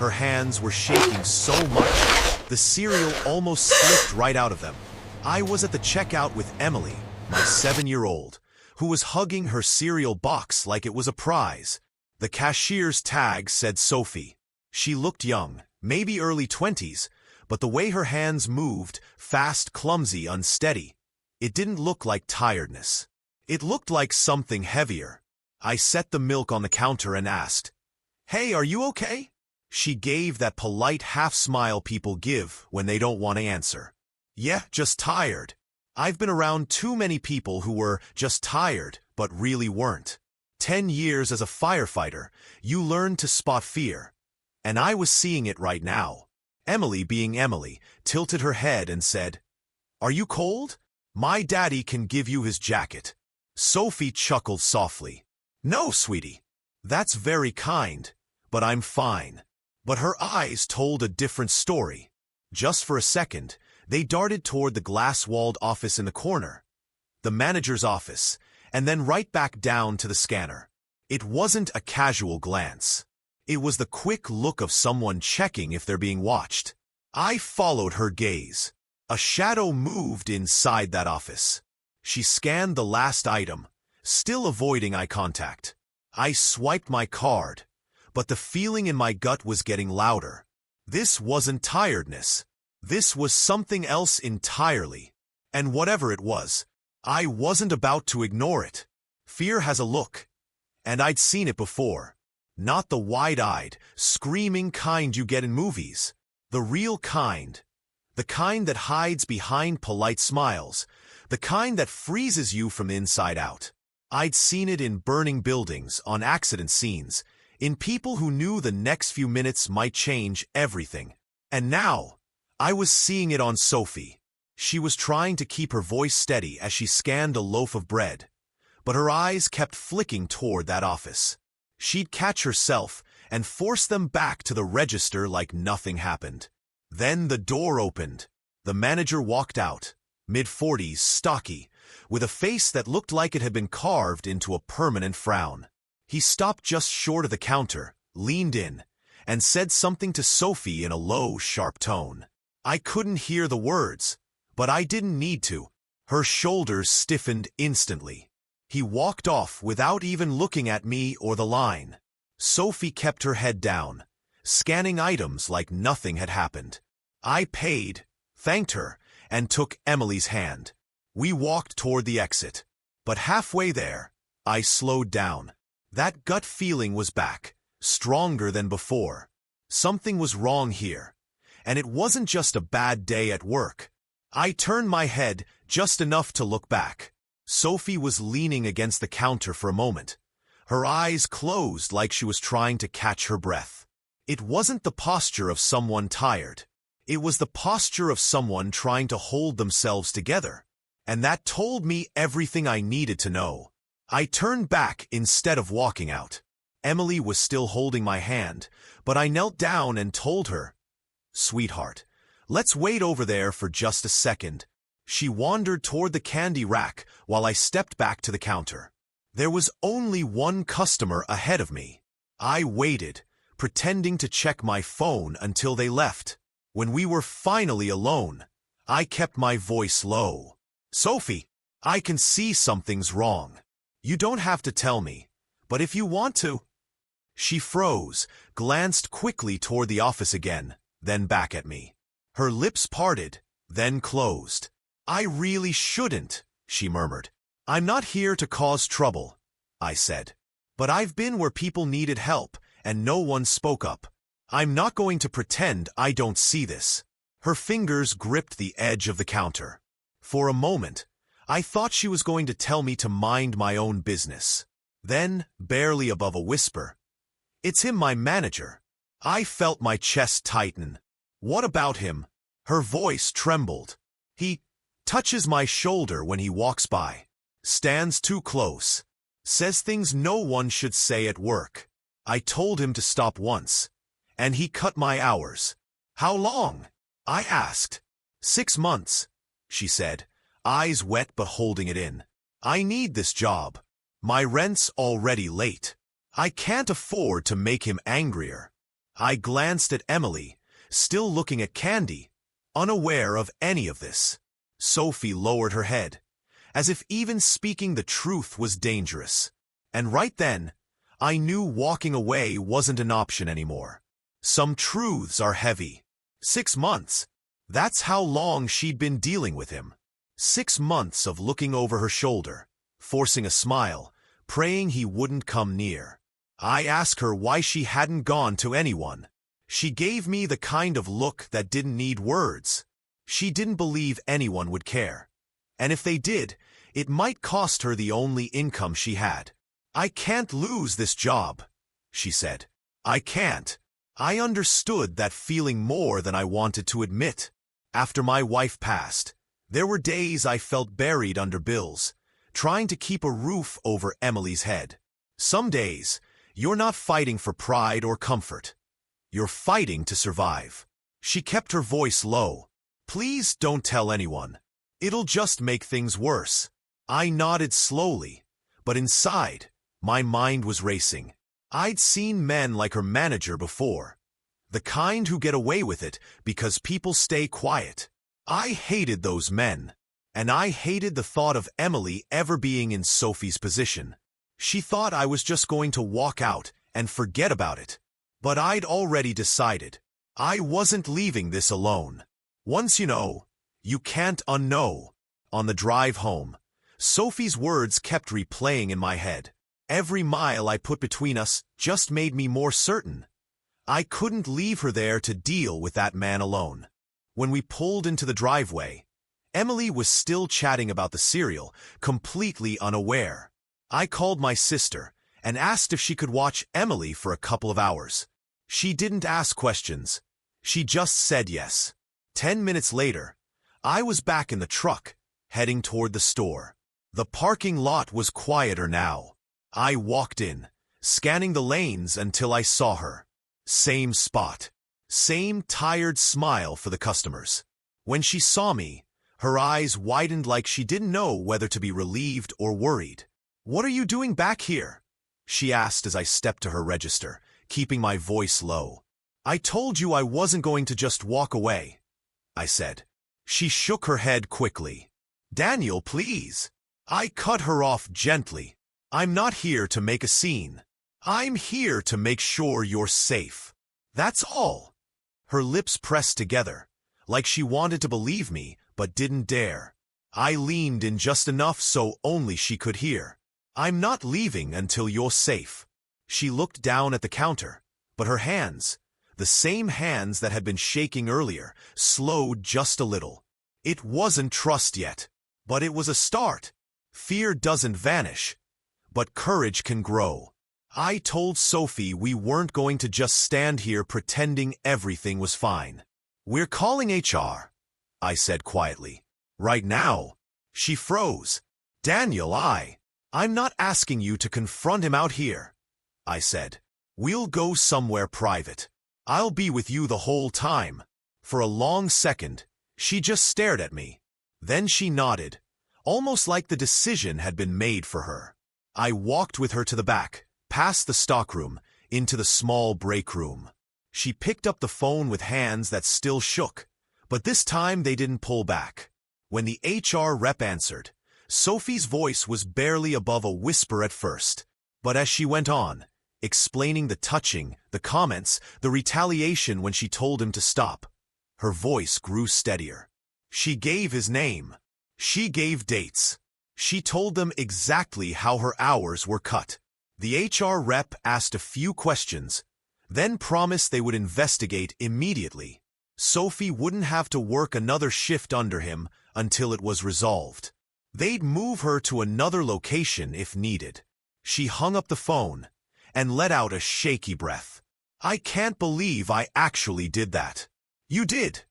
Her hands were shaking so much, the cereal almost slipped right out of them. I was at the checkout with Emily, my 7-year-old, who was hugging her cereal box like it was a prize. The cashier's tag said Sophie. She looked young, maybe early 20s, but the way her hands moved, fast, clumsy, unsteady, it didn't look like tiredness. It looked like something heavier. I set the milk on the counter and asked, "Hey, are you okay?" She gave that polite half-smile people give when they don't want to answer. "Yeah, just tired." I've been around too many people who were just tired, but really weren't. 10 years as a firefighter, you learn to spot fear. And I was seeing it right now. Emily, being Emily, tilted her head and said, "Are you cold? My daddy can give you his jacket." Sophie chuckled softly. "No, sweetie. That's very kind, but I'm fine." But her eyes told a different story. Just for a second, they darted toward the glass-walled office in the corner, the manager's office, and then right back down to the scanner. It wasn't a casual glance. It was the quick look of someone checking if they're being watched. I followed her gaze. A shadow moved inside that office. She scanned the last item, still avoiding eye contact. I swiped my card, but the feeling in my gut was getting louder. This wasn't tiredness. This was something else entirely. And whatever it was, I wasn't about to ignore it. Fear has a look, and I'd seen it before. Not the wide-eyed, screaming kind you get in movies. The real kind. The kind that hides behind polite smiles. The kind that freezes you from inside out. I'd seen it in burning buildings, on accident scenes, in people who knew the next few minutes might change everything. And now, I was seeing it on Sophie. She was trying to keep her voice steady as she scanned a loaf of bread, but her eyes kept flicking toward that office. She'd catch herself and force them back to the register like nothing happened. Then the door opened. The manager walked out, mid-40s, stocky, with a face that looked like it had been carved into a permanent frown. He stopped just short of the counter, leaned in, and said something to Sophie in a low, sharp tone. I couldn't hear the words, but I didn't need to. Her shoulders stiffened instantly. He walked off without even looking at me or the line. Sophie kept her head down, scanning items like nothing had happened. I paid, thanked her, and took Emily's hand. We walked toward the exit. But halfway there, I slowed down. That gut feeling was back, stronger than before. Something was wrong here. And it wasn't just a bad day at work. I turned my head just enough to look back. Sophie was leaning against the counter for a moment, her eyes closed like she was trying to catch her breath. It wasn't the posture of someone tired. It was the posture of someone trying to hold themselves together. And that told me everything I needed to know. I turned back instead of walking out. Emily was still holding my hand, but I knelt down and told her, "Sweetheart, let's wait over there for just a second." She wandered toward the candy rack while I stepped back to the counter. There was only one customer ahead of me. I waited, pretending to check my phone until they left. When we were finally alone, I kept my voice low. "Sophie, I can see something's wrong. You don't have to tell me, but if you want to." She froze, glanced quickly toward the office again, then back at me. Her lips parted, then closed. "I really shouldn't," she murmured. "I'm not here to cause trouble," I said. "But I've been where people needed help, and no one spoke up. I'm not going to pretend I don't see this." Her fingers gripped the edge of the counter. For a moment, I thought she was going to tell me to mind my own business. Then, barely above a whisper, "It's him, my manager." I felt my chest tighten. "What about him?" Her voice trembled. "He touches my shoulder when he walks by, stands too close, says things no one should say at work. I told him to stop once, and he cut my hours." "How long?" I asked. 6 months, she said, eyes wet but holding it in. "I need this job. My rent's already late. I can't afford to make him angrier." I glanced at Emily, still looking at Candy, unaware of any of this. Sophie lowered her head, as if even speaking the truth was dangerous. And right then, I knew walking away wasn't an option anymore. Some truths are heavy. 6 months. That's how long she'd been dealing with him. 6 months of looking over her shoulder, forcing a smile, praying he wouldn't come near. I asked her why she hadn't gone to anyone. She gave me the kind of look that didn't need words. She didn't believe anyone would care. And if they did, it might cost her the only income she had. I can't lose this job, she said. I can't. I understood that feeling more than I wanted to admit. After my wife passed, there were days I felt buried under bills, trying to keep a roof over Emily's head. Some days, you're not fighting for pride or comfort. You're fighting to survive. She kept her voice low. Please don't tell anyone. It'll just make things worse. I nodded slowly, but inside, my mind was racing. I'd seen men like her manager before, the kind who get away with it because people stay quiet. I hated those men, and I hated the thought of Emily ever being in Sophie's position. She thought I was just going to walk out and forget about it, but I'd already decided. I wasn't leaving this alone. Once you know, you can't unknow. On the drive home, Sophie's words kept replaying in my head. Every mile I put between us just made me more certain. I couldn't leave her there to deal with that man alone. When we pulled into the driveway, Emily was still chatting about the cereal, completely unaware. I called my sister and asked if she could watch Emily for a couple of hours. She didn't ask questions. She just said yes. 10 minutes later, I was back in the truck, heading toward the store. The parking lot was quieter now. I walked in, scanning the lanes until I saw her. Same spot. Same tired smile for the customers. When she saw me, her eyes widened like she didn't know whether to be relieved or worried. "What are you doing back here?" she asked as I stepped to her register, keeping my voice low. "I told you I wasn't going to just walk away," I said. She shook her head quickly. "Daniel, please." I cut her off gently. "I'm not here to make a scene. I'm here to make sure you're safe. That's all." Her lips pressed together, like she wanted to believe me, but didn't dare. I leaned in just enough so only she could hear. "I'm not leaving until you're safe." She looked down at the counter, but her hands, the same hands that had been shaking earlier, slowed just a little. It wasn't trust yet, but it was a start. Fear doesn't vanish, but courage can grow. I told Sophie we weren't going to just stand here pretending everything was fine. "We're calling HR," I said quietly. "Right now." She froze. "Daniel, I'm not asking you to confront him out here," I said. "We'll go somewhere private. I'll be with you the whole time." For a long second, she just stared at me. Then she nodded, almost like the decision had been made for her. I walked with her to the back, past the stockroom, into the small break room. She picked up the phone with hands that still shook, but this time they didn't pull back. When the HR rep answered, Sophie's voice was barely above a whisper at first, but as she went on, explaining the touching, the comments, the retaliation when she told him to stop, her voice grew steadier. She gave his name. She gave dates. She told them exactly how her hours were cut. The HR rep asked a few questions, then promised they would investigate immediately. Sophie wouldn't have to work another shift under him until it was resolved. They'd move her to another location if needed. She hung up the phone and let out a shaky breath. "I can't believe I actually did that." "You did,"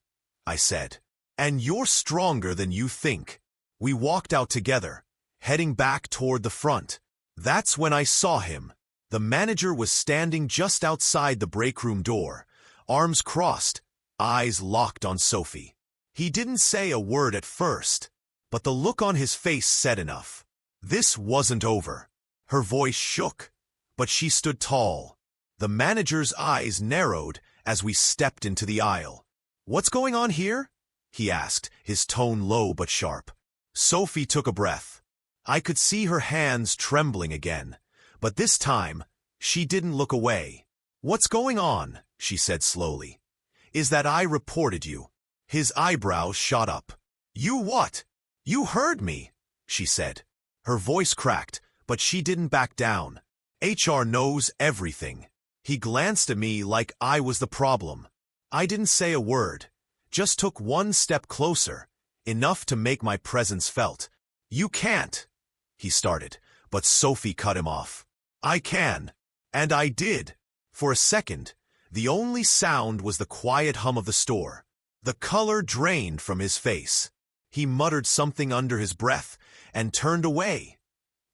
I said. "And you're stronger than you think." We walked out together, heading back toward the front. That's when I saw him. The manager was standing just outside the break room door, arms crossed, eyes locked on Sophie. He didn't say a word at first, but the look on his face said enough. This wasn't over. Her voice shook, but she stood tall. The manager's eyes narrowed as we stepped into the aisle. "What's going on here?" he asked, his tone low but sharp. Sophie took a breath. I could see her hands trembling again, but this time, she didn't look away. "What's going on?" she said slowly. "Is that I reported you." His eyebrows shot up. "You what?" "You heard me," she said. Her voice cracked, but she didn't back down. "HR knows everything." He glanced at me like I was the problem. I didn't say a word, just took one step closer, enough to make my presence felt. "You can't," he started, but Sophie cut him off. "I can." And I did. For a second, the only sound was the quiet hum of the store. The color drained from his face. He muttered something under his breath and turned away,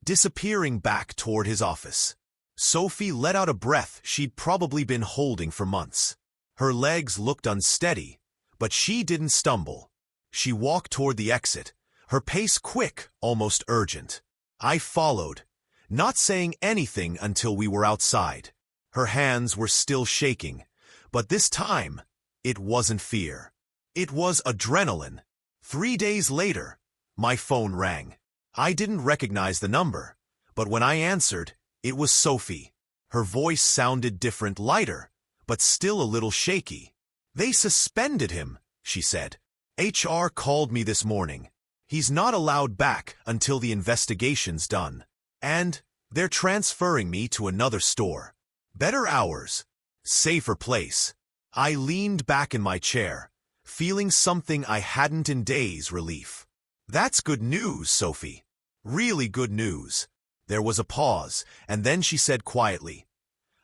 disappearing back toward his office. Sophie let out a breath she'd probably been holding for months. Her legs looked unsteady, but she didn't stumble. She walked toward the exit, her pace quick, almost urgent. I followed, not saying anything until we were outside. Her hands were still shaking, but this time, it wasn't fear. It was adrenaline. 3 days later, my phone rang. I didn't recognize the number, but when I answered, it was Sophie. Her voice sounded different, lighter, but still a little shaky. "They suspended him," she said. "HR called me this morning. He's not allowed back until the investigation's done. And they're transferring me to another store. Better hours. Safer place." I leaned back in my chair, feeling something I hadn't in days: relief. "That's good news, Sophie. Really good news." There was a pause, and then she said quietly,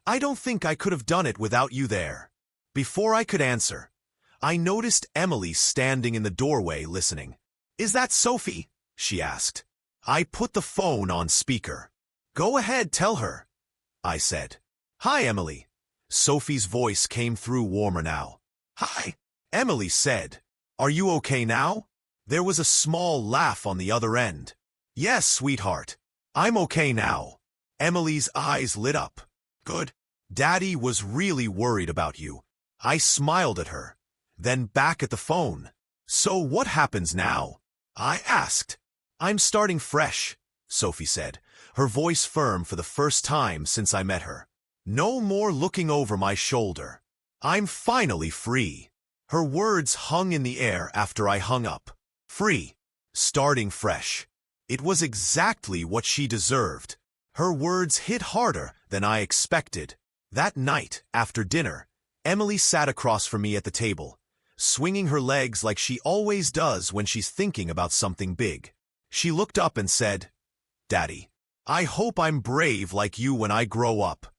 "I don't think I could have done it without you there." Before I could answer, I noticed Emily standing in the doorway listening. "Is that Sophie?" she asked. I put the phone on speaker. "Go ahead, tell her," I said. "Hi, Emily." Sophie's voice came through warmer now. "Hi," Emily said. "Are you okay now?" There was a small laugh on the other end. "Yes, sweetheart. I'm okay now." Emily's eyes lit up. "Good. Daddy was really worried about you." I smiled at her, then back at the phone. "So what happens now?" I asked. "I'm starting fresh," Sophie said, her voice firm for the first time since I met her. "No more looking over my shoulder. I'm finally free." Her words hung in the air after I hung up. Free. Starting fresh. It was exactly what she deserved. Her words hit harder than I expected. That night, after dinner, Emily sat across from me at the table, swinging her legs like she always does when she's thinking about something big. She looked up and said, "Daddy, I hope I'm brave like you when I grow up."